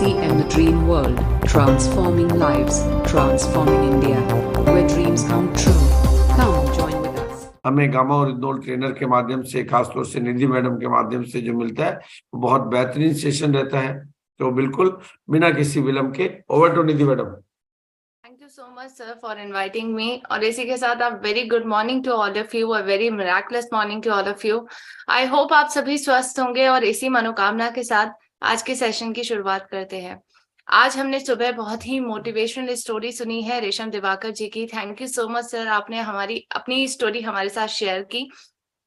Tulsi and the Dream World, transforming lives, transforming India, where dreams come true. Come join with us. हमें gamma और इग्नोल trainer के माध्यम से, खासतौर से निधि मैडम के माध्यम से जो मिलता है वो बहुत बेहतरीन सेशन रहता है। तो बिल्कुल बिना किसी विलंब के over to Nidhi madam. Thank you so much, sir, for inviting me. और इसी के साथ आप very good morning to all of you, a very miraculous morning to all of you. I hope आप सभी स्वस्थ होंगे और इसी मनोकामना के साथ आज के सेशन की शुरुआत करते हैं। आज हमने सुबह बहुत ही मोटिवेशनल स्टोरी सुनी है रेशम दिवाकर जी की। Thank you so much sir, आपने हमारी अपनी स्टोरी हमारे साथ शेयर की,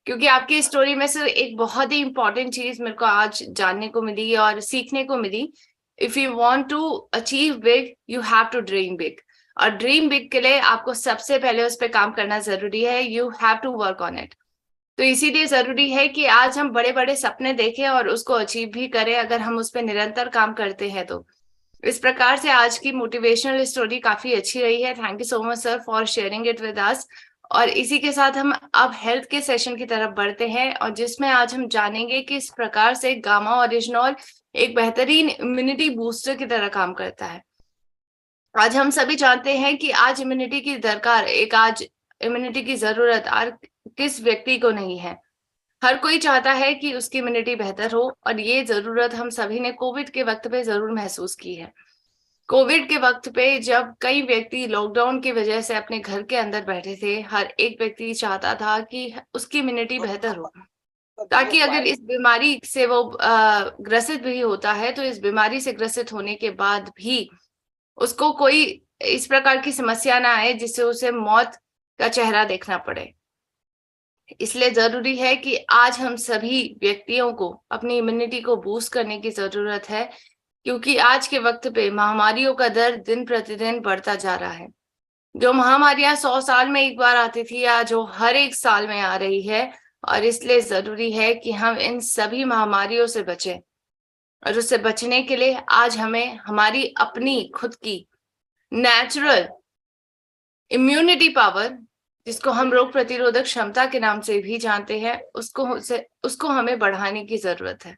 क्योंकि आपकी स्टोरी में सर एक बहुत ही इंपॉर्टेंट चीज मेरे को आज जानने को मिली और सीखने को मिली। If you want to achieve big, you have to dream big. और ड्रीम बिग के लिए आपको सबसे पहले उस पर काम करना जरूरी है। You have to work on it. तो इसीलिए जरूरी है कि आज हम बड़े बड़े सपने देखें और उसको अचीव भी करें, अगर हम उस पर निरंतर काम करते हैं तो। इस प्रकार से आज की मोटिवेशनल स्टोरी काफी अच्छी रही है। Thank you so much sir for sharing it with us. और इसी के साथ हम अब हेल्थ के सेशन की तरफ बढ़ते हैं, और जिसमें आज हम जानेंगे कि इस प्रकार से गामा ओरिजिनल एक बेहतरीन इम्यूनिटी बूस्टर की तरह काम करता है। आज हम सभी जानते हैं कि आज इम्यूनिटी की दरकार, आज इम्यूनिटी की जरूरत किस व्यक्ति को नहीं है। हर कोई चाहता है कि उसकी इम्यूनिटी बेहतर हो, और ये जरूरत हम सभी ने कोविड के वक्त पे जरूर महसूस की है। कोविड के वक्त पे जब कई व्यक्ति लॉकडाउन की वजह से अपने घर के अंदर बैठे थे, हर एक व्यक्ति चाहता था कि उसकी इम्यूनिटी बेहतर हो, ताकि अगर इस बीमारी से वो ग्रसित भी होता है तो इस बीमारी से ग्रसित होने के बाद भी उसको कोई इस प्रकार की समस्या ना आए जिससे उसे मौत का चेहरा देखना पड़े। इसलिए जरूरी है कि आज हम सभी व्यक्तियों को अपनी इम्यूनिटी को बूस्ट करने की जरूरत है, क्योंकि आज के वक्त पे महामारियों का दर दिन प्रतिदिन बढ़ता जा रहा है। जो महामारियां 100 साल में एक बार आती थी, या जो हर एक साल में आ रही है, और इसलिए जरूरी है कि हम इन सभी महामारियों से बचें। और उससे बचने के लिए आज हमें हमारी अपनी खुद की नेचुरल इम्यूनिटी पावर, जिसको हम रोग प्रतिरोधक क्षमता के नाम से भी जानते हैं, उसको हमें बढ़ाने की जरूरत है।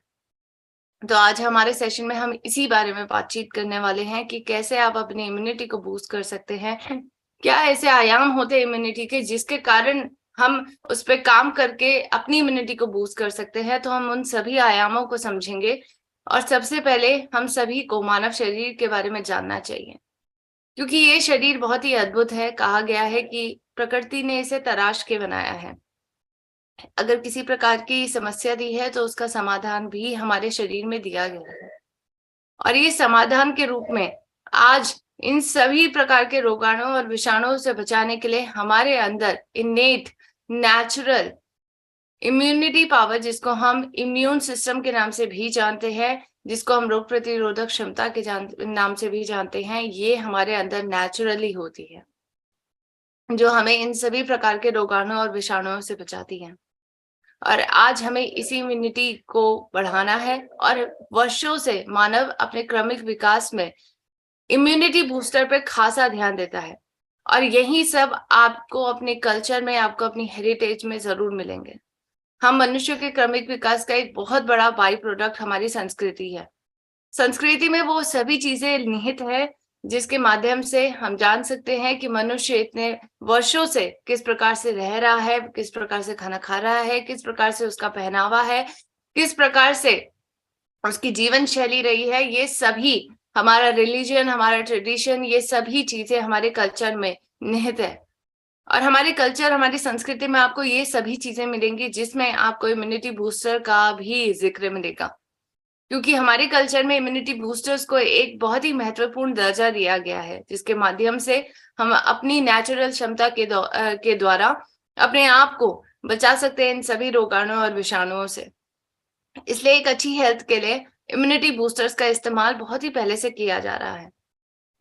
तो आज हमारे सेशन में हम इसी बारे में बातचीत करने वाले हैं कि कैसे आप अपनी इम्यूनिटी को बूस्ट कर सकते हैं। क्या ऐसे आयाम होते हैं इम्यूनिटी के जिसके कारण हम उस पर काम करके अपनी इम्यूनिटी को बूस्ट कर सकते हैं। तो हम उन सभी आयामों को समझेंगे, और सबसे पहले हम सभी को मानव शरीर के बारे में जानना चाहिए, क्योंकि ये शरीर बहुत ही अद्भुत है। कहा गया है कि प्रकृति ने इसे तराश के बनाया है। अगर किसी प्रकार की समस्या दी है तो उसका समाधान भी हमारे शरीर में दिया गया है, और ये समाधान के रूप में आज इन सभी प्रकार के रोगाणुओं और विषाणुओं से बचाने के लिए हमारे अंदर इनेट नेचुरल इम्यूनिटी पावर, जिसको हम इम्यून सिस्टम के नाम से भी जानते हैं, जिसको हम रोग प्रतिरोधक क्षमता के नाम से भी जानते हैं, ये हमारे अंदर नेचुरली होती है, जो हमें इन सभी प्रकार के रोगाणुओं और विषाणुओं से बचाती है। और आज हमें इसी इम्यूनिटी को बढ़ाना है, और वर्षों से मानव अपने क्रमिक विकास में इम्यूनिटी बूस्टर पे खासा ध्यान देता है, और यही सब आपको अपने कल्चर में, आपको अपनी हेरिटेज में जरूर मिलेंगे। हम मनुष्य के क्रमिक विकास का एक बहुत बड़ा बाई प्रोडक्ट हमारी संस्कृति है। संस्कृति में वो सभी चीजें निहित है जिसके माध्यम से हम जान सकते हैं कि मनुष्य इतने वर्षों से किस प्रकार से रह रहा है, किस प्रकार से खाना खा रहा है, किस प्रकार से उसका पहनावा है, किस प्रकार से उसकी जीवन शैली रही है। ये सभी हमारा रिलीजन, हमारा ट्रेडिशन, ये सभी चीजें हमारे कल्चर में निहित है। और हमारे कल्चर, हमारी संस्कृति में आपको ये सभी चीजें मिलेंगी, जिसमें आपको इम्यूनिटी बूस्टर का भी जिक्र मिलेगा, क्योंकि हमारे कल्चर में इम्यूनिटी बूस्टर्स को एक बहुत ही महत्वपूर्ण दर्जा दिया गया है, जिसके माध्यम से हम अपनी नेचुरल क्षमता के द्वारा अपने आप को बचा सकते हैं इन सभी रोगाणुओं और विषाणुओं से। इसलिए एक अच्छी हेल्थ के लिए इम्यूनिटी बूस्टर्स का इस्तेमाल बहुत ही पहले से किया जा रहा है,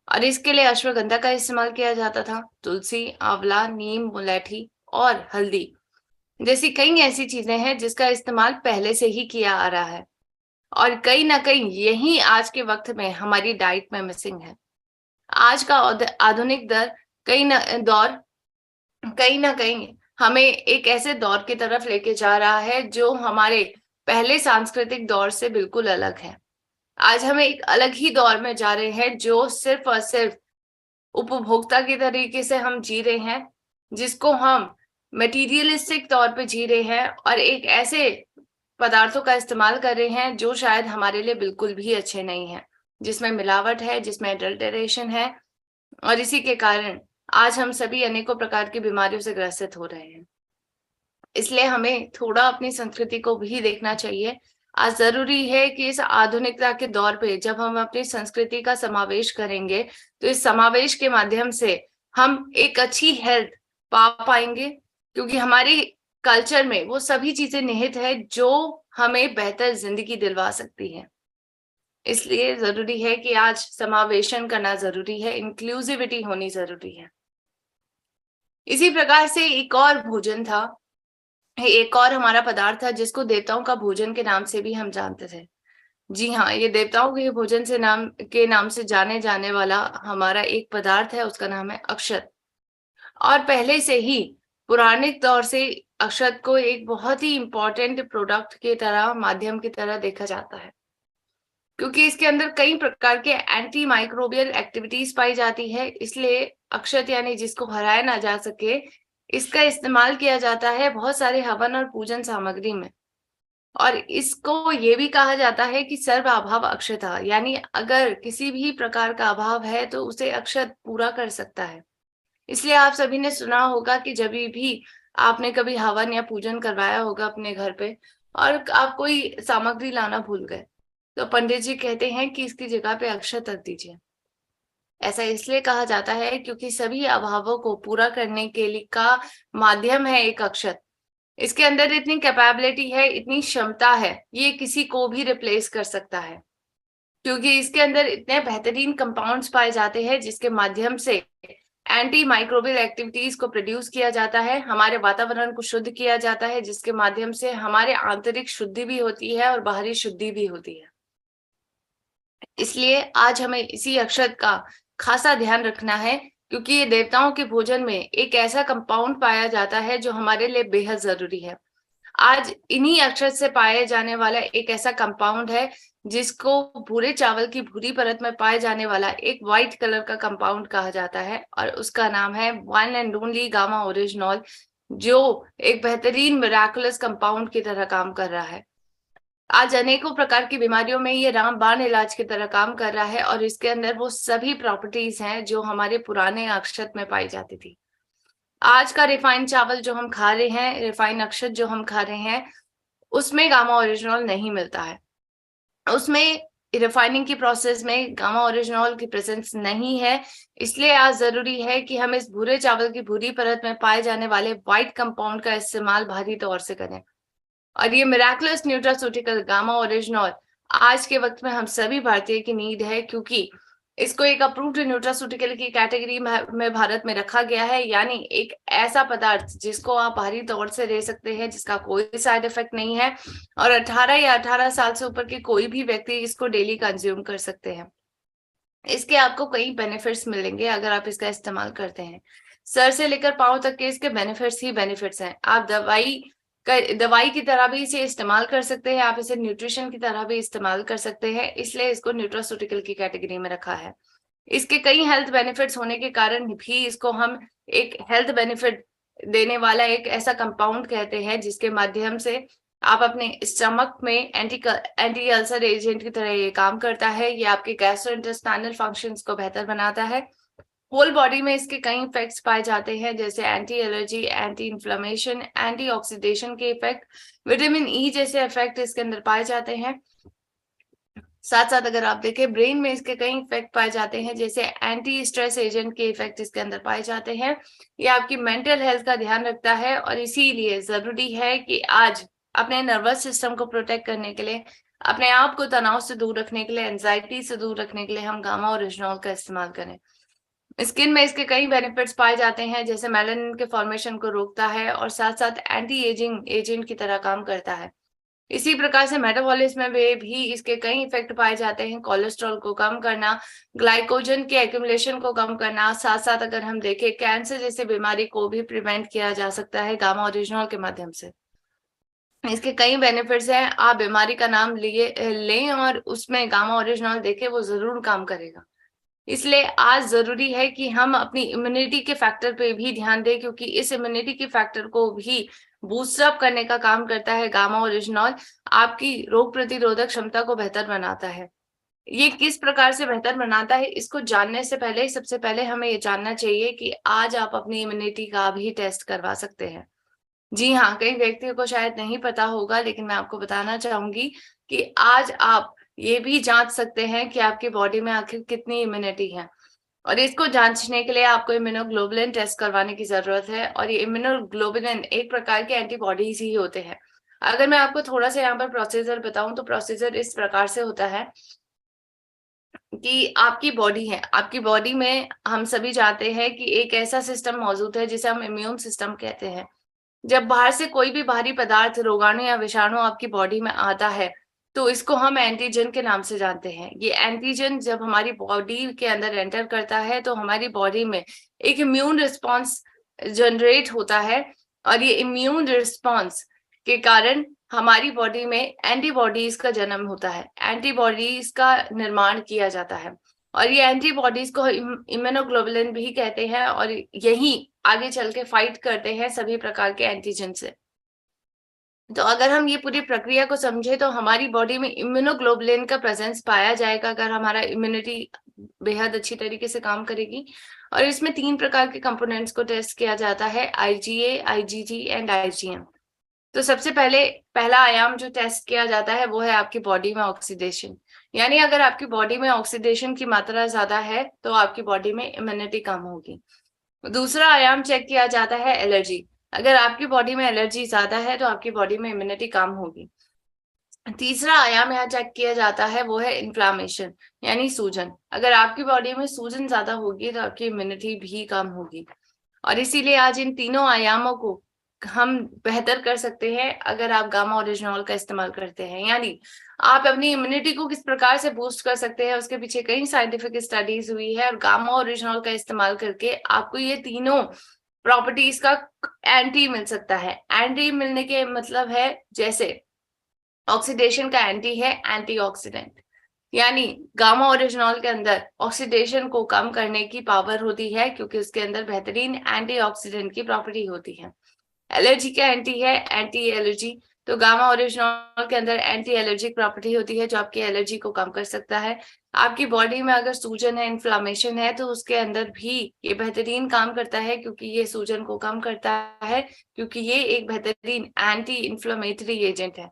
और इसके लिए अश्वगंधा का इस्तेमाल किया जाता था। तुलसी, आंवला, नीम, मुलैठी और हल्दी जैसी कई ऐसी चीजें हैं जिसका इस्तेमाल पहले से ही किया आ रहा है, और कहीं ना कहीं यही आज के वक्त में हमारी डाइट में मिसिंग है। आज का आधुनिक दौर कहीं ना कहीं हमें एक ऐसे दौर की तरफ लेके जा रहा है जो हमारे पहले सांस्कृतिक दौर से बिल्कुल अलग है। आज हम एक अलग ही दौर में जा रहे हैं जो सिर्फ और सिर्फ उपभोक्ता के तरीके से हम जी रहे हैं, जिसको हम मटेरियलिस्टिक तौर पे जी रहे हैं और एक ऐसे पदार्थों का इस्तेमाल कर रहे हैं जो शायद हमारे लिए बिल्कुल भी अच्छे नहीं है, जिसमें मिलावट है, जिसमें एडल्टरेशन है, और इसी के कारण आज हम सभी अनेकों प्रकार की बीमारियों से ग्रसित हो रहे हैं। इसलिए हमें थोड़ा अपनी संस्कृति को भी देखना चाहिए। आज जरूरी है कि इस आधुनिकता के दौर पे जब हम अपनी संस्कृति का समावेश करेंगे, तो इस समावेश के माध्यम से हम एक अच्छी हेल्थ पा पाएंगे, क्योंकि हमारी कल्चर में वो सभी चीजें निहित है जो हमें बेहतर जिंदगी दिलवा सकती है। इसलिए जरूरी है कि आज समावेशन करना जरूरी है, इंक्लूसिविटी होनी जरूरी है। इसी प्रकार से एक और भोजन था, एक और हमारा पदार्थ था जिसको देवताओं का भोजन के नाम से भी हम जानते थे। जी हाँ, ये देवताओं के भोजन से नाम से जाने जाने वाला हमारा एक पदार्थ है, उसका नाम है अक्षत। और पहले से ही पुरानिक दौर से अक्षत को एक बहुत ही इंपॉर्टेंट प्रोडक्ट की तरह, माध्यम की तरह देखा जाता है, क्योंकि इसके अंदर कई प्रकार के एंटी माइक्रोबियल एक्टिविटीज पाई जाती है। इसलिए अक्षत यानी जिसको हराया ना जा सके, इसका इस्तेमाल किया जाता है बहुत सारे हवन और पूजन सामग्री में। और इसको ये भी कहा जाता है कि सर्व अभाव अक्षता, यानी अगर किसी भी प्रकार का अभाव है तो उसे अक्षत पूरा कर सकता है। इसलिए आप सभी ने सुना होगा कि जब भी आपने कभी हवन या पूजन करवाया होगा अपने घर पे और आप कोई सामग्री लाना भूल गए, तो पंडित जी कहते हैं कि इसकी जगह पे अक्षत रख दीजिए। ऐसा इसलिए कहा जाता है क्योंकि सभी अभावों को पूरा करने के लिए का माध्यम है एक अक्षत। इसके अंदर इतनी कैपेबिलिटी है, इतनी क्षमता है, ये किसी को भी रिप्लेस कर सकता है, क्योंकि इसके अंदर इतने बेहतरीन कंपाउंड्स पाए जाते हैं जिसके माध्यम से एंटी माइक्रोबियल एक्टिविटीज को प्रोड्यूस किया जाता है, हमारे वातावरण को शुद्ध किया जाता है, जिसके माध्यम से हमारे आंतरिक शुद्धि भी होती है और बाहरी शुद्धि भी होती है। इसलिए आज हमें इसी अक्षत का खासा ध्यान रखना है, क्योंकि ये देवताओं के भोजन में एक ऐसा कंपाउंड पाया जाता है जो हमारे लिए बेहद जरूरी है। आज इन्हीं अक्षत से पाए जाने वाला एक ऐसा कंपाउंड है जिसको भूरे चावल की भूरी परत में पाए जाने वाला एक व्हाइट कलर का कंपाउंड कहा जाता है, और उसका नाम है one and only gamma oryzanol, जो एक बेहतरीन मिराकुलस कंपाउंड की तरह काम कर रहा है। आज अनेकों प्रकार की बीमारियों में ये रामबाण इलाज की तरह काम कर रहा है, और इसके अंदर वो सभी प्रॉपर्टीज हैं जो हमारे पुराने अक्षत में पाई जाती थी। आज का रिफाइंड चावल जो हम खा रहे हैं, रिफाइंड अक्षत जो हम खा रहे हैं, उसमें गामा ओरिजिनॉल नहीं मिलता है। उसमें रिफाइनिंग की प्रोसेस में गामा ओरिजिनॉल की प्रेजेंस नहीं है। इसलिए आज जरूरी है कि हम इस भूरे चावल की भूरी परत में पाए जाने वाले व्हाइट कंपाउंड का इस्तेमाल भारी तौर से करें। और ये मिराकुलस न्यूट्रास्यूटिकल गामा ओरिजिनॉल आज के वक्त में हम सभी भारतीय की नीड है, क्योंकि इसको एक अप्रूव्ड न्यूट्रास्यूटिकल की कैटेगरी में भारत में रखा गया है, यानी एक ऐसा पदार्थ जिसको आप भारी तौर से ले सकते हैं, जिसका कोई साइड इफेक्ट नहीं है, और 18 या 18 साल से ऊपर के कोई भी व्यक्ति इसको डेली कंज्यूम कर सकते हैं। इसके आपको कई बेनिफिट्स मिलेंगे अगर आप इसका इस्तेमाल करते हैं। सर से लेकर पांव तक के इसके बेनिफिट्स ही बेनिफिट्स हैं। आप दवाई की तरह भी इसे इस्तेमाल कर सकते हैं, आप इसे न्यूट्रिशन की तरह भी इस्तेमाल कर सकते हैं, इसलिए इसको न्यूट्रास्यूटिकल की कैटेगरी में रखा है। इसके कई हेल्थ बेनिफिट्स होने के कारण भी इसको हम एक हेल्थ बेनिफिट देने वाला एक ऐसा कंपाउंड कहते हैं, जिसके माध्यम से आप अपने स्टमक में एंटी अल्सर एजेंट की तरह ये काम करता है। ये आपके गैस्ट्रोइंटेस्टाइनल फंक्शंस को बेहतर बनाता है। होल बॉडी में इसके कई इफेक्ट्स पाए जाते हैं, जैसे anti allergy, anti inflammation, anti oxidation के इफेक्ट, विटामिन ई जैसे इफेक्ट इसके अंदर पाए जाते हैं। साथ साथ अगर आप देखें, ब्रेन में इसके कई इफेक्ट पाए जाते हैं, जैसे एंटी स्ट्रेस एजेंट के इफेक्ट इसके अंदर पाए जाते हैं। ये आपकी मेंटल हेल्थ का ध्यान रखता है, और इसीलिए जरूरी है कि आज अपने नर्वस सिस्टम को प्रोटेक्ट करने के लिए, अपने आप को तनाव से दूर रखने के लिए, एंजाइटी से दूर रखने के लिए हम गामा ओरिजिनॉल का इस्तेमाल करें। स्किन में इसके कई बेनिफिट्स पाए जाते हैं, जैसे मेलानिन के फॉर्मेशन को रोकता है और साथ साथ एंटी एजिंग एजेंट की तरह काम करता है। इसी प्रकार से मेटाबॉलिज्म में भी इसके कई इफेक्ट पाए जाते हैं, कोलेस्ट्रॉल को कम करना, ग्लाइकोजन के एक्यूमुलेशन को कम करना, साथ साथ अगर हम देखें कैंसर जैसे बीमारी को भी प्रिवेंट किया जा सकता है गामा ओरिजिनॉल के माध्यम से। इसके कई बेनिफिट्स हैं। आप बीमारी का नाम लें और उसमें गामा ओरिजिनॉल देखें, वो जरूर काम करेगा। इसलिए आज जरूरी है कि हम अपनी इम्यूनिटी के फैक्टर पे भी ध्यान दें, क्योंकि इस इम्यूनिटी के फैक्टर को भी बूस्ट अप करने का काम करता है गामा ओरिजिनॉल। आपकी रोग प्रतिरोधक क्षमता को बेहतर बनाता है। ये किस प्रकार से बेहतर बनाता है, इसको जानने से पहले सबसे पहले हमें ये जानना चाहिए कि आज आप अपनी इम्यूनिटी का भी टेस्ट करवा सकते हैं। जी हाँ, कई व्यक्तियों को शायद नहीं पता होगा, लेकिन मैं आपको बताना चाहूंगी कि आज आप ये भी जांच सकते हैं कि आपकी बॉडी में आखिर कितनी इम्यूनिटी है। और इसको जांचने के लिए आपको इम्यूनोग्लोबुलिन टेस्ट करवाने की जरूरत है। और ये इम्यूनोग्लोबुलिन एक प्रकार के एंटीबॉडीज ही होते हैं। अगर मैं आपको थोड़ा सा यहाँ पर प्रोसीजर बताऊं तो प्रोसीजर इस प्रकार से होता है कि आपकी बॉडी है, आपकी बॉडी में हम सभी जानते हैं कि एक ऐसा सिस्टम मौजूद है जिसे हम इम्यून सिस्टम कहते हैं। जब बाहर से कोई भी बाहरी पदार्थ, रोगाणु या विषाणु आपकी बॉडी में आता है तो इसको हम एंटीजन के नाम से जानते हैं। ये एंटीजन जब हमारी बॉडी के अंदर एंटर करता है तो हमारी बॉडी में एक इम्यून रिस्पॉन्स जनरेट होता है, और ये इम्यून रिस्पॉन्स के कारण हमारी बॉडी में एंटीबॉडीज का जन्म होता है, एंटीबॉडीज का निर्माण किया जाता है। और ये एंटीबॉडीज को इम्यूनोग्लोबुलिन भी कहते हैं, और यही आगे चल के फाइट करते हैं सभी प्रकार के एंटीजन से। तो अगर हम ये पूरी प्रक्रिया को समझे तो हमारी बॉडी में इम्यूनोग्लोबुलिन का प्रेजेंस पाया जाएगा अगर हमारा इम्यूनिटी बेहद अच्छी तरीके से काम करेगी। और इसमें 3 प्रकार के कंपोनेंट्स को टेस्ट किया जाता है, IgA, IgG एंड IgM। तो सबसे पहला आयाम जो टेस्ट किया जाता है वो है आपकी बॉडी में ऑक्सीडेशन। यानी अगर आपकी बॉडी में ऑक्सीडेशन की मात्रा ज्यादा है तो आपकी बॉडी में इम्यूनिटी कम होगी। दूसरा आयाम चेक किया जाता है एलर्जी। अगर आपकी बॉडी में एलर्जी ज्यादा है तो आपकी बॉडी में इम्यूनिटी कम होगी। तीसरा आयाम यहाँ चेक किया जाता है वो है इन्फ्लामेशन, यानी सूजन। अगर आपकी बॉडी में सूजन ज्यादा होगी तो आपकी इम्यूनिटी भी कम होगी। और इसीलिए आज इन तीनों आयामों को हम बेहतर कर सकते हैं अगर आप गामा ओरिजिनॉल का इस्तेमाल करते हैं। यानी आप अपनी इम्यूनिटी को किस प्रकार से बूस्ट कर सकते हैं, उसके पीछे कई साइंटिफिक स्टडीज हुई है, और गामा ओरिजिनॉल का इस्तेमाल करके आपको ये तीनों प्रॉपर्टीज का एंटी मिल सकता है। एंटी मिलने के मतलब है, जैसे ऑक्सीडेशन का एंटी है एंटीऑक्सीडेंट, यानी गामा ओरिजिनॉल के अंदर ऑक्सीडेशन को कम करने की पावर होती है क्योंकि उसके अंदर बेहतरीन एंटीऑक्सीडेंट की प्रॉपर्टी होती है। एलर्जी का एंटी है एंटी एलर्जी, तो गामा ओरिजिनॉल के अंदर एंटी एलर्जिक प्रॉपर्टी होती है जो आपकी एलर्जी को कम कर सकता है। आपकी बॉडी में अगर सूजन है, इन्फ्लामेशन है, तो उसके अंदर भी ये बेहतरीन काम करता है क्योंकि ये सूजन को कम करता है, क्योंकि ये एक बेहतरीन एंटी इन्फ्लेमेटरी एजेंट है।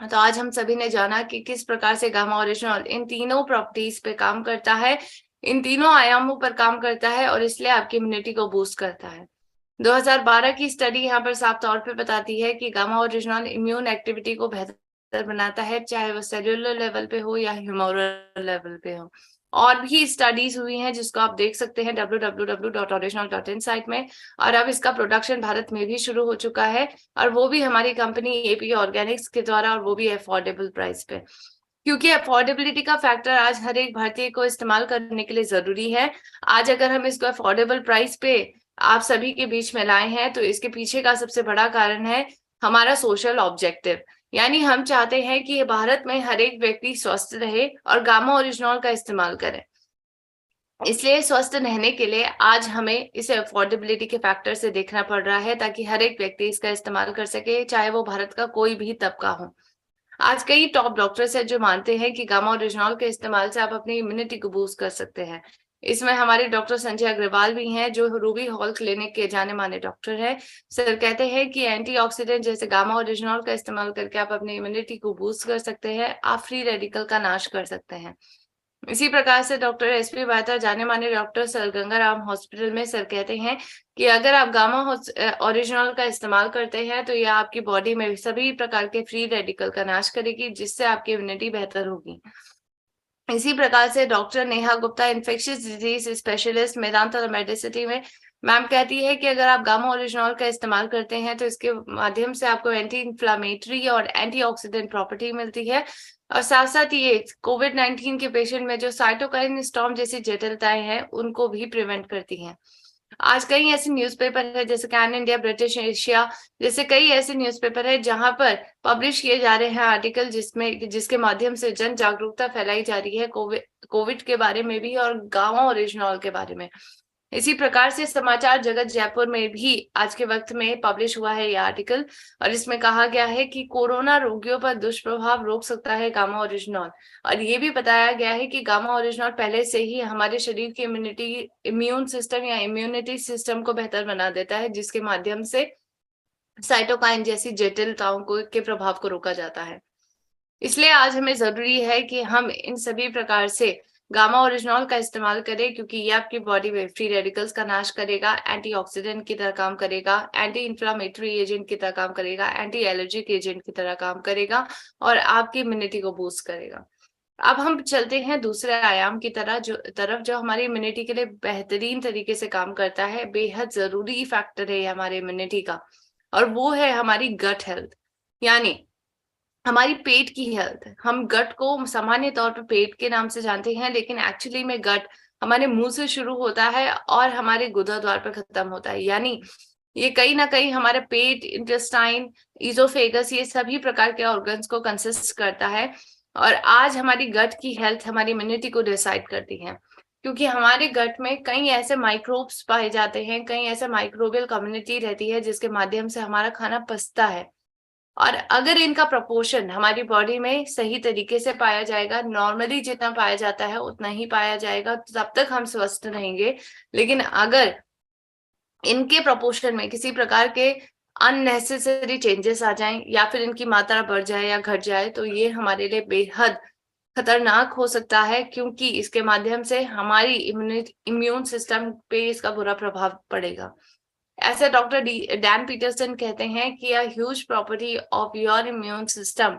तो आज हम सभी ने जाना कि किस प्रकार से गामा ओरिजिनॉल इन तीनों प्रॉपर्टीज पे काम करता है, इन तीनों आयामों पर काम करता है, और इसलिए आपकी इम्यूनिटी को बूस्ट करता है। 2012 की स्टडी यहाँ पर साफ तौर पे बताती है कि गामा ओरिजिनॉल इम्यून एक्टिविटी को बेहतर बनाता है, चाहे वो सेल्यूलर लेवल पे हो या ह्यूमरल लेवल पे हो। और भी स्टडीज हुई हैं जिसको आप देख सकते हैं www.original.in साइट में। और अब इसका प्रोडक्शन भारत में भी शुरू हो चुका है, और वो भी हमारी कंपनी AP ऑर्गेनिक्स के द्वारा, और वो भी अफोर्डेबल प्राइस पे। क्योंकि अफोर्डेबिलिटी का फैक्टर आज हर एक भारतीय को इस्तेमाल करने के लिए जरूरी है। आज अगर हम इसको अफोर्डेबल प्राइस पे आप सभी के बीच में लाए हैं तो इसके पीछे का सबसे बड़ा कारण है हमारा सोशल ऑब्जेक्टिव। यानी हम चाहते हैं कि भारत में हर एक व्यक्ति स्वस्थ रहे और गामा ओरिजिनॉल का इस्तेमाल करे। इसलिए स्वस्थ रहने के लिए आज हमें इसे अफोर्डेबिलिटी के फैक्टर से देखना पड़ रहा है, ताकि हर एक व्यक्ति इसका इस्तेमाल कर सके, चाहे वो भारत का कोई भी तबका हो। आज कई टॉप डॉक्टर्स हैं जो मानते हैं कि गामा ओरिजिनॉल के इस्तेमाल से आप अपनी इम्यूनिटी को बूस्ट कर सकते हैं। इसमें हमारे डॉक्टर संजय अग्रवाल भी हैं जो रूबी हॉल क्लिनिक के जाने माने डॉक्टर हैं। सर कहते हैं कि एंटीऑक्सीडेंट जैसे गामा ओरिजिनॉल का इस्तेमाल करके आप अपनी इम्यूनिटी को बूस्ट कर सकते हैं, आप फ्री रेडिकल का नाश कर सकते हैं। इसी प्रकार से डॉक्टर SP बात्रा जाने माने डॉक्टर सर गंगाराम हॉस्पिटल में सर कहते हैं कि अगर आप गामा ओरिजिनल का इस्तेमाल करते हैं तो यह आपकी बॉडी में सभी प्रकार के फ्री रेडिकल का नाश करेगी, जिससे आपकी इम्यूनिटी बेहतर होगी। इसी प्रकार से doctor Neha Gupta infectious disease specialist Medanta Medicity में मैम कहती है कि अगर आप गामा ओरिजिनल का इस्तेमाल करते हैं तो इसके माध्यम से आपको एंटी इन्फ्लामेटरी और एंटीऑक्सीडेंट प्रॉपर्टी मिलती है, और साथ साथ ये कोविड-19 के पेशेंट में जो साइटोकाइन स्टॉर्म जैसी जटिलताएं हैं उनको भी प्रिवेंट करती हैं। आज कई ऐसे न्यूज़पेपर है जैसे कैन इंडिया, ब्रिटिश एशिया जैसे कई ऐसे न्यूज़पेपर है जहां पर पब्लिश किए जा रहे हैं आर्टिकल जिसके माध्यम से जन जागरूकता फैलाई जा रही है कोविड के बारे में भी और गांवों और रिजनल के बारे में। इसी प्रकार से समाचार जगत जयपुर में भी आज के वक्त में पब्लिश हुआ है यह आर्टिकल और इसमें कहा गया है कि कोरोना रोगियों पर दुष्प्रभाव रोक सकता है गामा ओरिजिनॉल। और ये भी बताया गया है कि गामा ओरिजिनॉल पहले से ही हमारे शरीर की इम्यून सिस्टम या इम्यूनिटी सिस्टम को बेहतर बना देता है, जिसके माध्यम से साइटोकाइन जैसी जटिलताओं के प्रभाव को रोका जाता है। इसलिए आज हमें जरूरी है कि हम इन सभी प्रकार से गामा ओरिजिनॉल का इस्तेमाल करें, क्योंकि ये आपकी बॉडी में फ्री रेडिकल्स का नाश करेगा, एंटीऑक्सीडेंट की तरह काम करेगा, एंटी इंफ्लामेटरी एजेंट की तरह काम करेगा, एंटी एलर्जिक एजेंट की तरह काम करेगा और आपकी इम्यूनिटी को बूस्ट करेगा। अब हम चलते हैं दूसरे आयाम की तरफ जो हमारी इम्यूनिटी के लिए बेहतरीन तरीके से काम करता है, बेहद जरूरी फैक्टर है हमारे इम्यूनिटी का, और वो है हमारी गट हेल्थ, यानी हमारी पेट की हेल्थ। हम गट को सामान्य तौर पर पेट के नाम से जानते हैं, लेकिन एक्चुअली में गट हमारे मुंह से शुरू होता है और हमारे गुदाद्वार पर खत्म होता है। यानी ये कहीं ना कहीं हमारे पेट, इंटेस्टाइन, इजोफेगस, ये सभी प्रकार के ऑर्गन्स को कंसिस्ट करता है। और आज हमारी गट की हेल्थ हमारी इम्यूनिटी को डिसाइड करती है, क्योंकि हमारे गट में कई ऐसे माइक्रोब्स पाए जाते हैं, कई ऐसे माइक्रोबियल कम्युनिटी रहती है जिसके माध्यम से हमारा खाना पचता है। और अगर इनका प्रोपोर्शन हमारी बॉडी में सही तरीके से पाया जाएगा, नॉर्मली जितना पाया जाता है उतना ही पाया जाएगा, तब तक हम स्वस्थ रहेंगे। लेकिन अगर इनके प्रोपोर्शन में किसी प्रकार के अननेसेसरी चेंजेस आ जाएं या फिर इनकी मात्रा बढ़ जाए या घट जाए, तो ये हमारे लिए बेहद खतरनाक हो सकता है, क्योंकि इसके माध्यम से हमारी इम्यून सिस्टम पे इसका बुरा प्रभाव पड़ेगा। ऐसे डॉक्टर डैन पीटरसन कहते हैं कि a huge property of your immune system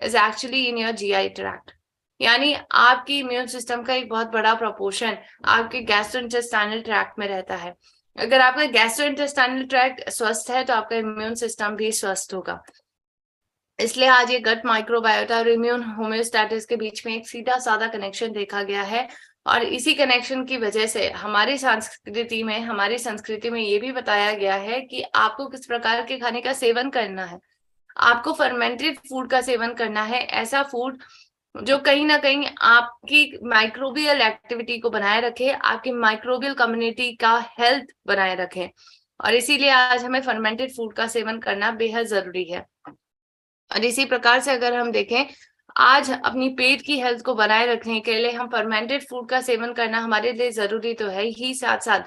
is actually in your GI tract, यानी आपकी इम्यून सिस्टम का एक बहुत बड़ा प्रोपोर्शन आपके गैस्ट्रोइंटेस्टाइनल ट्रैक्ट में रहता है। अगर आपका गैस्ट्रोइंटेस्टाइनल ट्रैक्ट स्वस्थ है तो आपका इम्यून सिस्टम भी स्वस्थ होगा। इसलिए आज ये गट माइक्रोबायोटा और इम्यून होम्योस्टेसिस के बीच में एक सीधा साधा कनेक्शन देखा गया है। और इसी कनेक्शन की वजह से हमारी संस्कृति में ये भी बताया गया है कि आपको किस प्रकार के खाने का सेवन करना है। आपको फर्मेंटेड फूड का सेवन करना है, ऐसा फूड जो कहीं ना कहीं आपकी माइक्रोबियल एक्टिविटी को बनाए रखे, आपकी माइक्रोबियल कम्युनिटी का हेल्थ बनाए रखे। और इसीलिए आज हमें फर्मेंटेड फूड का सेवन करना बेहद जरूरी है। और इसी प्रकार से अगर हम देखें, आज अपनी पेट की हेल्थ को बनाए रखने के लिए हम फर्मेंटेड फूड का सेवन करना हमारे लिए जरूरी तो है ही, साथ साथ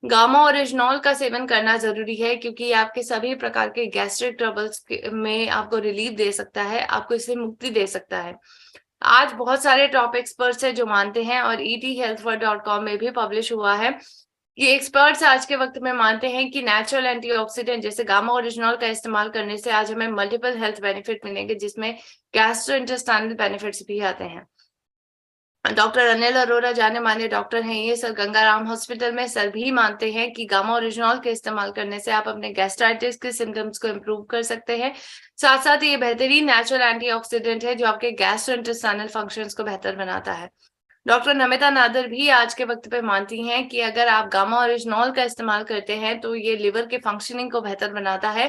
गामा ओरिजिनॉल का सेवन करना जरूरी है, क्योंकि आपके सभी प्रकार के गैस्ट्रिक ट्रबल्स में आपको रिलीफ दे सकता है, आपको इससे मुक्ति दे सकता है। आज बहुत सारे टॉप एक्सपर्ट्स है जो मानते हैं, और ethealthworld.com में भी पब्लिश हुआ है कि एक्सपर्ट्स आज के वक्त में मानते हैं कि नेचुरल एंटीऑक्सीडेंट जैसे गामा ओरिजिनॉल का इस्तेमाल करने से आज हमें मल्टीपल हेल्थ बेनिफिट मिलेंगे, जिसमें गैस्ट्रोइंटेस्टाइनल बेनिफिट्स भी आते हैं। डॉक्टर अनिल अरोरा जाने माने डॉक्टर हैं, ये सर गंगाराम हॉस्पिटल में सर भी मानते हैं कि गामा ओरिजिनॉल के इस्तेमाल करने से आप अपने गैस्ट्राइटिस के सिम्टम्स को इम्प्रूव कर सकते हैं। साथ साथ ये बेहतरीन नेचुरल एंटीऑक्सीडेंट है जो आपके गैस्ट्रोइंटेस्टाइनल फंक्शंस को बेहतर बनाता है। डॉक्टर नमिता नादर भी आज के वक्त पे मानती हैं कि अगर आप गामा ओरिजिनॉल का इस्तेमाल करते हैं तो ये लिवर के फंक्शनिंग को बेहतर बनाता है।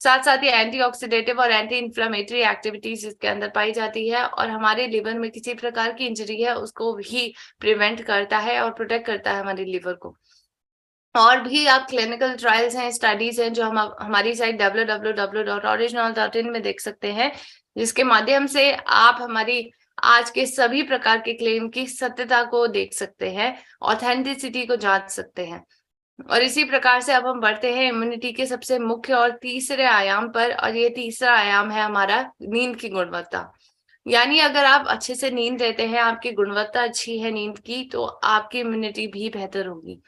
साथ साथ ये एंटीऑक्सीडेटिव और एंटी इन्फ्लामेटरी एक्टिविटीज इसके अंदर पाई जाती है, और हमारे लिवर में किसी प्रकार की इंजरी है उसको भी प्रिवेंट करता है और प्रोटेक्ट करता है हमारे लिवर को। और भी आप क्लिनिकल ट्रायल्स हैं, स्टडीज हैं जो हम हमारी साइट www.original.in में देख सकते हैं, जिसके माध्यम से आप हमारी आज के सभी प्रकार के क्लेम की सत्यता को देख सकते हैं, ऑथेंटिसिटी को जांच सकते हैं। और इसी प्रकार से अब हम बढ़ते हैं इम्यूनिटी के सबसे मुख्य और तीसरे आयाम पर, और ये तीसरा आयाम है हमारा नींद की गुणवत्ता। यानी अगर आप अच्छे से नींद लेते हैं, आपकी गुणवत्ता अच्छी है नींद की, तो आपकी इम्यूनिटी भी बेहतर होगी।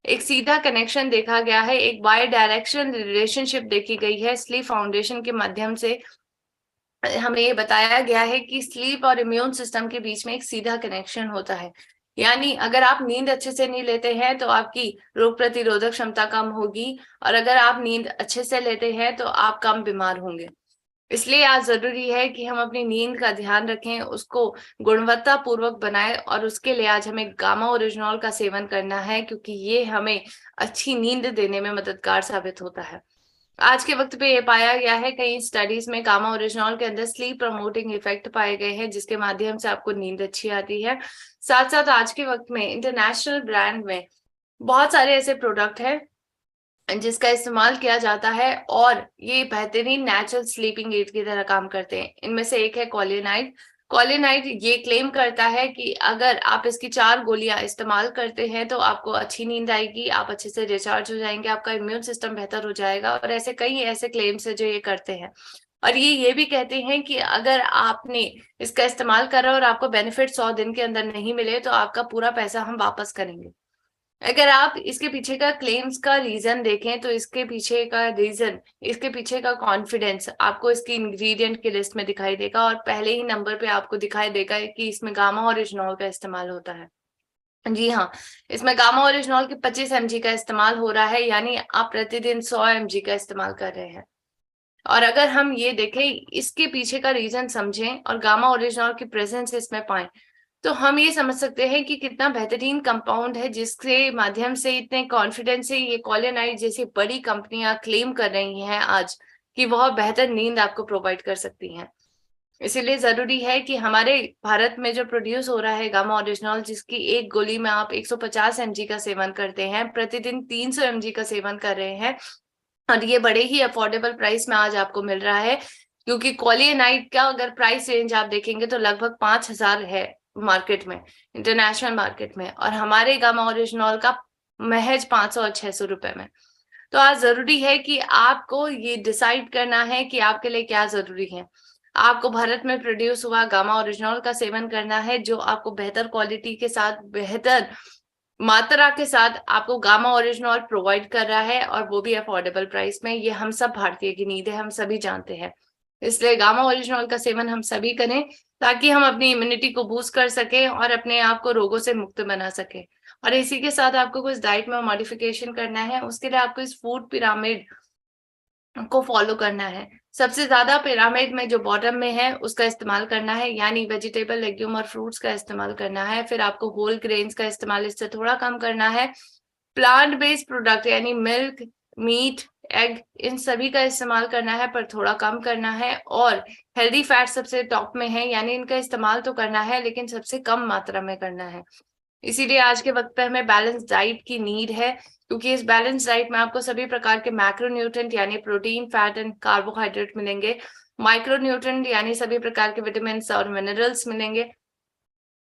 एक सीधा कनेक्शन देखा गया है, एक बाय डायरेक्शनल रिलेशनशिप देखी गई है स्लीप फाउंडेशन के माध्यम से। हमें ये बताया गया है कि स्लीप और इम्यून सिस्टम के बीच में एक सीधा कनेक्शन होता है। यानी अगर आप नींद अच्छे से नहीं लेते हैं तो आपकी रोग प्रतिरोधक क्षमता कम होगी, और अगर आप नींद अच्छे से लेते हैं तो आप कम बीमार होंगे। इसलिए आज जरूरी है कि हम अपनी नींद का ध्यान रखें, उसको गुणवत्ता पूर्वक बनाएं, और उसके लिए आज हमें गामा ओरिजिनॉल का सेवन करना है, क्योंकि ये हमें अच्छी नींद देने में मददगार साबित होता है। आज के वक्त पे ये पाया गया है, कई स्टडीज में गामा ओरिजिनॉल के अंदर स्लीप प्रमोटिंग इफेक्ट पाए गए हैं, जिसके माध्यम से आपको नींद अच्छी आती है। साथ साथ आज के वक्त में इंटरनेशनल ब्रांड में बहुत सारे ऐसे प्रोडक्ट हैं जिसका इस्तेमाल किया जाता है, और ये बेहतरीन नेचुरल स्लीपिंग एड की तरह काम करते हैं। इनमें से एक है कोलिनाइट। कोलिनाइट ये क्लेम करता है कि अगर आप इसकी 4 गोलियां इस्तेमाल करते हैं तो आपको अच्छी नींद आएगी, आप अच्छे से रिचार्ज हो जाएंगे, आपका इम्यून सिस्टम बेहतर हो जाएगा, और ऐसे कई ऐसे क्लेम्स है जो ये करते हैं। और ये भी कहते हैं कि अगर आपने इसका इस्तेमाल करा और आपको बेनिफिट 100 दिन के अंदर नहीं मिले तो आपका पूरा पैसा हम वापस करेंगे। अगर आप इसके पीछे का क्लेम्स का रीजन देखें तो इसके पीछे का रीजन, इसके पीछे का कॉन्फिडेंस आपको इसकी इंग्रेडिएंट की लिस्ट में दिखाई देगा, और पहले ही नंबर पे आपको दिखाई देगा कि इसमें गामा ओरिजिनॉल का इस्तेमाल होता है। जी हाँ, इसमें गामा ओरिजिनॉल के 25 mg का इस्तेमाल हो रहा है, यानी आप प्रतिदिन 100 mg का इस्तेमाल कर रहे हैं। और अगर हम ये देखें, इसके पीछे का रीजन समझें और गामा ओरिजिनॉल की प्रेजेंस इसमें पाएं, तो हम ये समझ सकते हैं कि कितना बेहतरीन कंपाउंड है, जिसके माध्यम से इतने कॉन्फिडेंस से ये कोलिनाइट जैसी बड़ी कंपनियां क्लेम कर रही हैं आज कि वह बेहतर नींद आपको प्रोवाइड कर सकती हैं। इसीलिए जरूरी है कि हमारे भारत में जो प्रोड्यूस हो रहा है गामा ओरिजिनॉल, जिसकी एक गोली में आप 150 mg का सेवन करते हैं, प्रतिदिन 300 mg का सेवन कर रहे हैं, और ये बड़े ही अफोर्डेबल प्राइस में आज आपको मिल रहा है। क्योंकि कोलिनाइट का अगर प्राइस रेंज आप देखेंगे तो लगभग 5,000 है मार्केट में, इंटरनेशनल मार्केट में, और हमारे गामा ओरिजिनॉल का महज 500 और 600 रुपए में। तो आज जरूरी है कि आपको ये डिसाइड करना है कि आपके लिए क्या जरूरी है। आपको भारत में प्रोड्यूस हुआ गामा ओरिजिनॉल का सेवन करना है, जो आपको बेहतर क्वालिटी के साथ, बेहतर मात्रा के साथ आपको गामा ओरिजिनॉल प्रोवाइड कर रहा है, और वो भी अफोर्डेबल प्राइस में। ये हम सब भारतीय की नीड है, हम सभी जानते हैं। इसलिए गामा ओरिजिनॉल का सेवन हम सभी करें, ताकि हम अपनी इम्यूनिटी को बूस्ट कर सकें और अपने आप को रोगों से मुक्त बना सकें। और इसी के साथ आपको कुछ डाइट में मॉडिफिकेशन करना है, उसके लिए आपको इस फूड पिरामिड को फॉलो करना है। सबसे ज्यादा पिरामिड में जो बॉटम में है उसका इस्तेमाल करना है, यानी वेजिटेबल, लेग्यूम और फ्रूट्स का इस्तेमाल करना है। फिर आपको होल ग्रेन्स का इस्तेमाल इससे थोड़ा कम करना है। प्लांट बेस्ड प्रोडक्ट यानी मिल्क, मीट, एग, इन सभी का इस्तेमाल करना है, पर थोड़ा कम करना है। और हेल्दी फैट सबसे टॉप में है, यानी इनका इस्तेमाल तो करना है लेकिन सबसे कम मात्रा में करना है। इसीलिए आज के वक्त पे हमें बैलेंस डाइट की नीड है, क्योंकि इस बैलेंस डाइट में आपको सभी प्रकार के मैक्रोन्यूट्रिएंट यानी प्रोटीन, फैट एंड कार्बोहाइड्रेट मिलेंगे, माइक्रोन्यूट्रिएंट यानी सभी प्रकार के विटामिन और मिनरल्स मिलेंगे।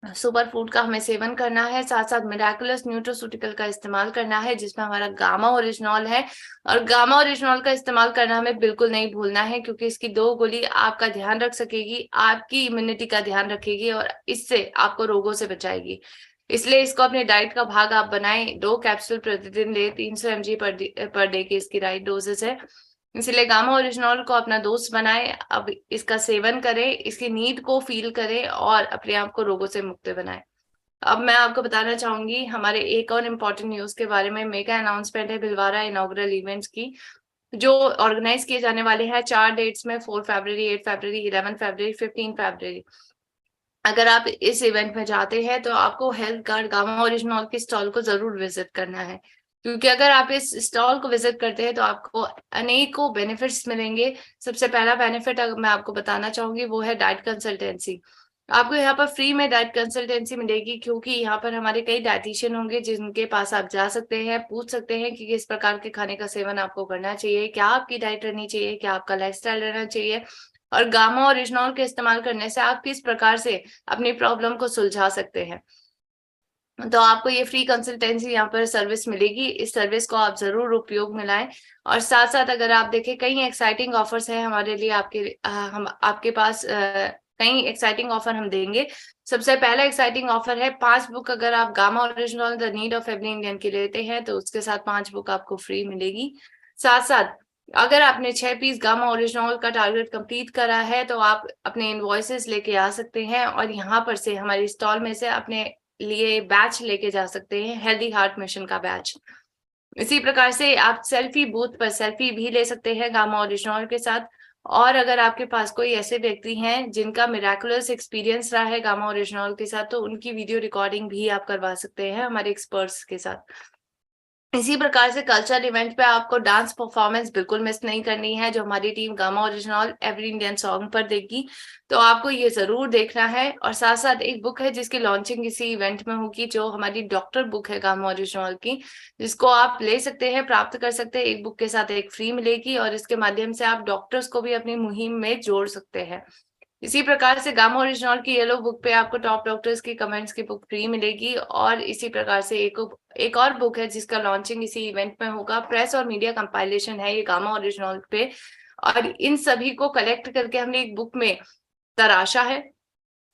सुपर फूड का हमें सेवन करना है, साथ साथ मिराकुलस न्यूट्रोसूटिकल का इस्तेमाल करना है, जिसमें हमारा गामा ओरिजिनॉल है। और गामा ओरिजिनॉल का इस्तेमाल करना हमें बिल्कुल नहीं भूलना है, क्योंकि इसकी 2 गोली आपका ध्यान रख सकेगी, आपकी इम्यूनिटी का ध्यान रखेगी, और इससे आपको रोगों से बचाएगी। इसलिए इसको अपने डाइट का भाग आप बनाएं। 2 कैप्सूल प्रतिदिन ले, 300 mg पर डे की इसकी राइट डोजेस है। इसलिए गामा ओरिजिनॉल को अपना दोस्त बनाएं, अब इसका सेवन करें, इसकी नीड को फील करें, और अपने आप को रोगों से मुक्त बनाएं। अब मैं आपको बताना चाहूंगी हमारे एक और इम्पोर्टेंट न्यूज के बारे में। मेगा अनाउंसमेंट है भिलवाड़ा इनॉग्रल इवेंट्स की, जो ऑर्गेनाइज किए जाने वाले हैं 4 डेट्स में, 4 फरवरी, 8 फरवरी, 11 फरवरी, 15 फरवरी। अगर आप इस इवेंट में जाते हैं तो आपको हेल्थ कार्ड गामा ओरिजिनॉल के स्टॉल को जरूर विजिट करना है, क्योंकि अगर आप इस स्टॉल को विजिट करते हैं तो आपको अनेकों बेनिफिट्स मिलेंगे। सबसे पहला बेनिफिट अगर मैं आपको बताना चाहूंगी वो है डाइट कंसल्टेंसी। आपको यहाँ पर फ्री में डाइट कंसल्टेंसी मिलेगी, क्योंकि यहाँ पर हमारे कई डाइटिशियन होंगे जिनके पास आप जा सकते हैं, पूछ सकते हैं कि किस प्रकार के खाने का सेवन आपको करना चाहिए, क्या आपकी डाइट रहनी चाहिए, क्या आपका लाइफस्टाइल रहना चाहिए, और गामा ओरिजिनॉल के इस्तेमाल करने से आप किस प्रकार से अपनी प्रॉब्लम को सुलझा सकते हैं। तो आपको ये फ्री कंसल्टेंसी यहाँ पर सर्विस मिलेगी। इस सर्विस को आप जरूर उपयोग में लाएं। और साथ साथ अगर आप देखें, कई एक्साइटिंग ऑफर्स हैं हमारे लिए, हम आपके पास कई एक्साइटिंग ऑफर हम देंगे। सबसे पहला एक्साइटिंग ऑफर है 5 बुक अगर आप gamma oryzanol the need of every Indian की लेते हैं तो उसके साथ 5 बुक आपको फ्री मिलेगी। साथ साथ अगर आपने 6 पीस गामा ओरिजिनॉल का टारगेट कंप्लीट करा है तो आप अपने इनवॉइसेस लेके आ सकते हैं, और यहाँ पर से हमारी स्टॉल में से अपने लिए बैच लेके जा सकते हैं, हेल्दी हार्ट मिशन का बैच। इसी प्रकार से आप सेल्फी बूथ पर सेल्फी भी ले सकते हैं गामा ओरिजिनॉल के साथ, और अगर आपके पास कोई ऐसे व्यक्ति हैं जिनका मिराकुलस एक्सपीरियंस रहा है गामा ओरिजिनॉल के साथ, तो उनकी वीडियो रिकॉर्डिंग भी आप करवा सकते हैं हमारे एक्सपर्ट्स के साथ। इसी प्रकार से कल्चरल इवेंट पे आपको डांस परफॉर्मेंस बिल्कुल मिस नहीं करनी है, जो हमारी team gamma oryzanol every Indian song पर देगी, तो आपको ये जरूर देखना है। और साथ साथ एक बुक है जिसकी लॉन्चिंग इसी इवेंट में होगी, जो हमारी डॉक्टर बुक है गामा ओरिजिनॉल की, जिसको आप ले सकते हैं, प्राप्त कर सकते हैं। एक बुक के साथ एक फ्री मिलेगी और इसके माध्यम से आप डॉक्टर्स को भी अपनी मुहिम में जोड़ सकते हैं। इसी प्रकार से गामा ओरिजिनॉल की येलो बुक पे आपको टॉप डॉक्टर्स की कमेंट्स की बुक फ्री मिलेगी। और इसी प्रकार से एक और बुक है जिसका लॉन्चिंग इसी इवेंट में होगा, प्रेस और मीडिया कंपाइलेशन है ये गामा ओरिजिनॉल पे, और इन सभी को कलेक्ट करके हमने एक बुक में तराशा है।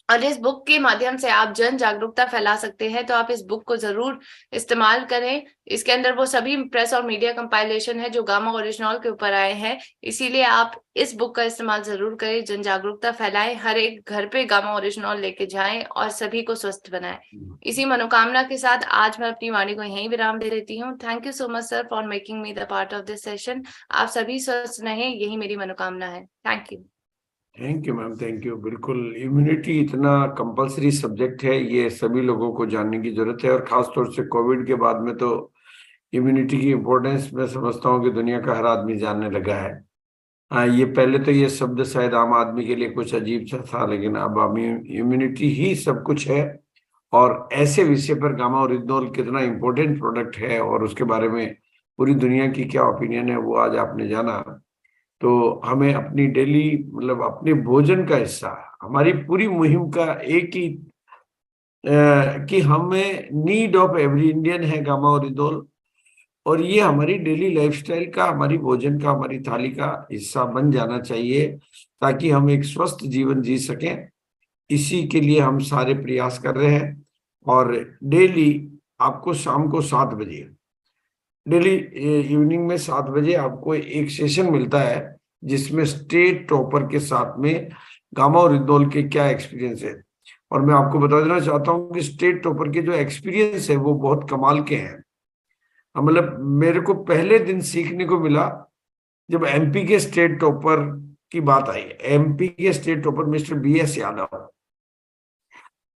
और इस बुक के माध्यम से आप जन जागरूकता फैला सकते हैं, तो आप इस बुक को जरूर इस्तेमाल करें। इसके अंदर वो सभी प्रेस और मीडिया कंपाइलेशन है जो गामा ओरिजिनॉल के ऊपर आए हैं, इसीलिए आप इस बुक का इस्तेमाल जरूर करें, जन जागरूकता फैलाएं, हर एक घर पे गामा ओरिजिनॉल लेके जाएं और सभी को स्वस्थ बनाएं। इसी मनोकामना के साथ आज मैं अपनी वाणी को यहीं विराम दे देती हूँ। Thank you so much sir for making me the part of this session. आप सभी स्वस्थ रहें, यही मेरी मनोकामना है। Thank you. Thank you ma'am, thank you. बिल्कुल, इम्यूनिटी इतना कंपलसरी सब्जेक्ट है, ये सभी लोगों को जानने की जरूरत है। और खास तौर से कोविड के बाद में तो इम्यूनिटी की इम्पोर्टेंस मैं समझता हूँ कि दुनिया का हर आदमी जानने लगा है। ये पहले तो ये शब्द शायद आम आदमी के लिए कुछ अजीब सा था, लेकिन अब इम्यूनिटी ही सब कुछ है। और ऐसे विषय पर गामा ओरिजिनॉल कितना इम्पोर्टेंट प्रोडक्ट है और उसके बारे में पूरी दुनिया की क्या ओपिनियन है, वो आज आपने जाना। तो हमें अपनी डेली मतलब अपने भोजन का हिस्सा, हमारी पूरी मुहिम का एक ही कि हमें नीड ऑफ एवरी इंडियन है गामा ओरिजिनॉल, और ये हमारी डेली लाइफस्टाइल का, हमारी भोजन का, हमारी थाली का हिस्सा बन जाना चाहिए, ताकि हम एक स्वस्थ जीवन जी सकें। इसी के लिए हम सारे प्रयास कर रहे हैं। और डेली आपको शाम को 7 बजे, डेली इवनिंग में 7 बजे आपको एक सेशन मिलता है, जिसमें स्टेट टॉपर के साथ में गामा ओरिजिनॉल के क्या एक्सपीरियंस है। और मैं आपको बता देना चाहता हूँ कि स्टेट टॉपर के जो एक्सपीरियंस है वो बहुत कमाल के हैं। मतलब मेरे को पहले दिन सीखने को मिला जब एमपी के स्टेट टॉपर की बात आई। एमपी के state topper mister BS Yadav,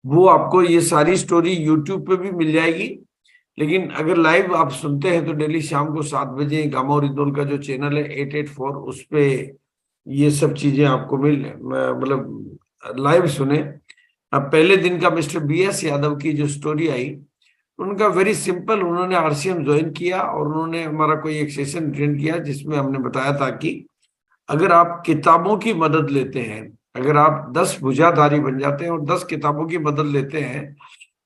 वो आपको ये सारी स्टोरी यूट्यूब पे भी मिल जाएगी, लेकिन अगर लाइव आप सुनते हैं तो डेली शाम को 7 बजे गामा ओरिजिनॉल का जो चैनल है 884, उस पे ये सब चीजें आपको मतलब लाइव सुने। अब पहले दिन का मिस्टर BS यादव की जो स्टोरी आई, उनका वेरी सिंपल, उन्होंने RCM ज्वाइन किया और उन्होंने हमारा कोई एक सेशन अटेंड किया, जिसमें हमने बताया था कि अगर आप किताबों की मदद लेते हैं, अगर आप 10 भुजाधारी बन जाते हैं और 10 किताबों की मदद लेते हैं,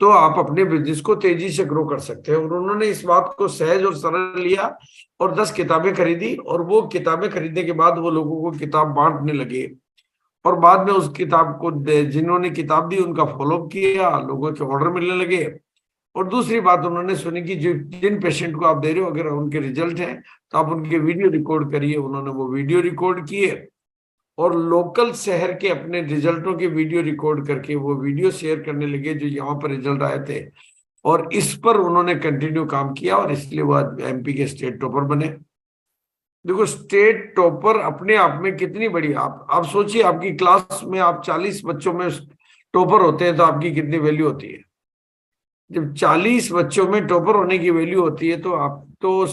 तो आप अपने बिजनेस को तेजी से ग्रो कर सकते हैं। और उन्होंने इस बात को सहज और सरल लिया और 10 किताबें खरीदी, और वो किताबें खरीदने के बाद वो लोगों को किताब बांटने लगे। और बाद में उस किताब को जिन्होंने किताब दी उनका फॉलोअप किया, लोगों के ऑर्डर मिलने लगे। और दूसरी बात उन्होंने सुनी कि जिन पेशेंट को आप दे रहे हो, अगर उनके रिजल्ट हैं तो आप उनके वीडियो रिकॉर्ड करिए। उन्होंने वो वीडियो रिकॉर्ड किए और लोकल शहर के अपने रिजल्टों के वीडियो रिकॉर्ड करके वो वीडियो शेयर करने लगे जो यहाँ पर रिजल्ट आए थे। और इस पर उन्होंने कंटिन्यू काम किया और इसलिए वो MP के स्टेट टॉपर बने। देखो, स्टेट टॉपर अपने आप में कितनी बड़ी, आप सोचिए, आपकी क्लास में आप 40 बच्चों में टॉपर होते हैं तो आपकी कितनी वैल्यू होती है। जब 40 बच्चों में टॉपर होने की वैल्यू होती है, तो आप तो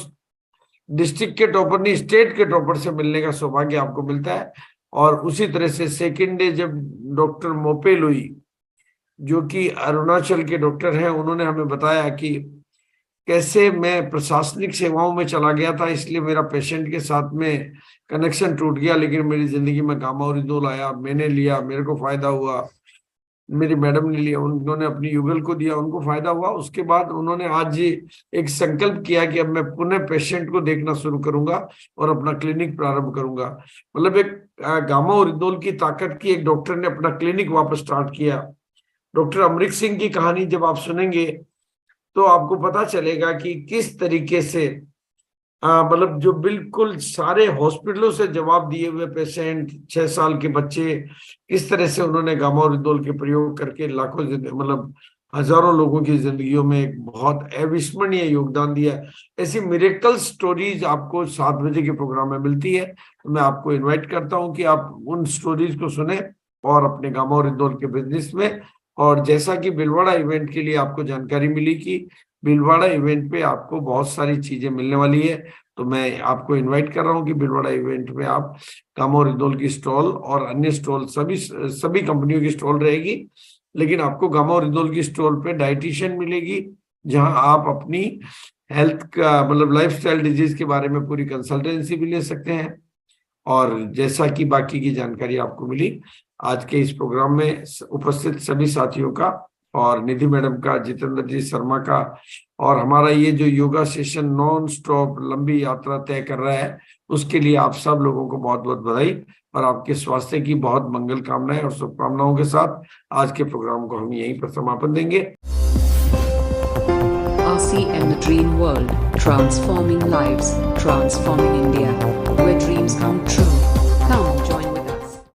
डिस्ट्रिक्ट के टॉपर नहीं, स्टेट के टॉपर से मिलने का सौभाग्य आपको मिलता है। और उसी तरह से सेकेंड डे जब डॉक्टर मोपे लुई, जो कि अरुणाचल के डॉक्टर हैं, उन्होंने हमें बताया कि कैसे मैं प्रशासनिक सेवाओं में चला गया था, इसलिए मेरा पेशेंट के साथ में कनेक्शन टूट गया, लेकिन मेरी जिंदगी में गामा ओरिजिनॉल आया, मैंने लिया, मेरे को फायदा हुआ, मेरी मैडम ने लिया, उन्होंने अपनी युगल को दिया, उनको फायदा हुआ। उसके बाद उन्होंने आज एक संकल्प किया कि अब मैं पुनः पेशेंट को देखना शुरू करूंगा और अपना क्लिनिक प्रारंभ करूंगा। मतलब एक गामा ओरिजिनॉल की ताकत की एक डॉक्टर ने अपना क्लिनिक वापस स्टार्ट किया। डॉक्टर अमरीक सिंह की कहानी जब आप सुनेंगे तो आपको पता चलेगा कि किस तरीके से मतलब जो बिल्कुल सारे हॉस्पिटलों से जवाब दिए हुए पेशेंट, 6 साल के बच्चे, किस तरह से उन्होंने गामा ओरिजिनॉल के प्रयोग करके लाखों मतलब हजारों लोगों की जिंदगियों में एक बहुत अविस्मरणीय योगदान दिया है। ऐसी मिरेकल स्टोरीज आपको 7 बजे के प्रोग्राम में मिलती है। तो मैं आपको इनवाइट करता हूं कि आप उन स्टोरीज को सुने और अपने गामा और इंदौर के बिजनेस में। और जैसा कि भीलवाड़ा इवेंट के लिए आपको जानकारी मिली कि भीलवाड़ा इवेंट पे आपको बहुत सारी चीजें मिलने वाली है, तो मैं आपको इनवाइट कर रहा हूं कि भीलवाड़ा इवेंट में आप गामा और इंदौर की स्टॉल और अन्य स्टॉल सभी कंपनियों की स्टॉल रहेगी। लेकिन आपको गामा और इंदौर की स्टॉल पे डाइटिशियन मिलेगी, जहां आप अपनी हेल्थ का मतलब लाइफस्टाइल डिजीज के बारे में पूरी कंसल्टेंसी भी ले सकते हैं। और जैसा कि बाकी की जानकारी आपको मिली आज के इस प्रोग्राम में उपस्थित सभी साथियों का और निधि मैडम का, जितेंद्र जी शर्मा का, और हमारा ये जो योगा सेशन नॉन स्टॉप लंबी यात्रा तय कर रहा है, उसके लिए आप सब लोगों को बहुत बहुत बधाई और आपके स्वास्थ्य की बहुत मंगल कामनाएं और शुभकामनाओं के साथ आज के प्रोग्राम को हम यहीं पर समापन देंगे। RCM The Dream World, transforming lives, transforming India, where dreams come true. Come join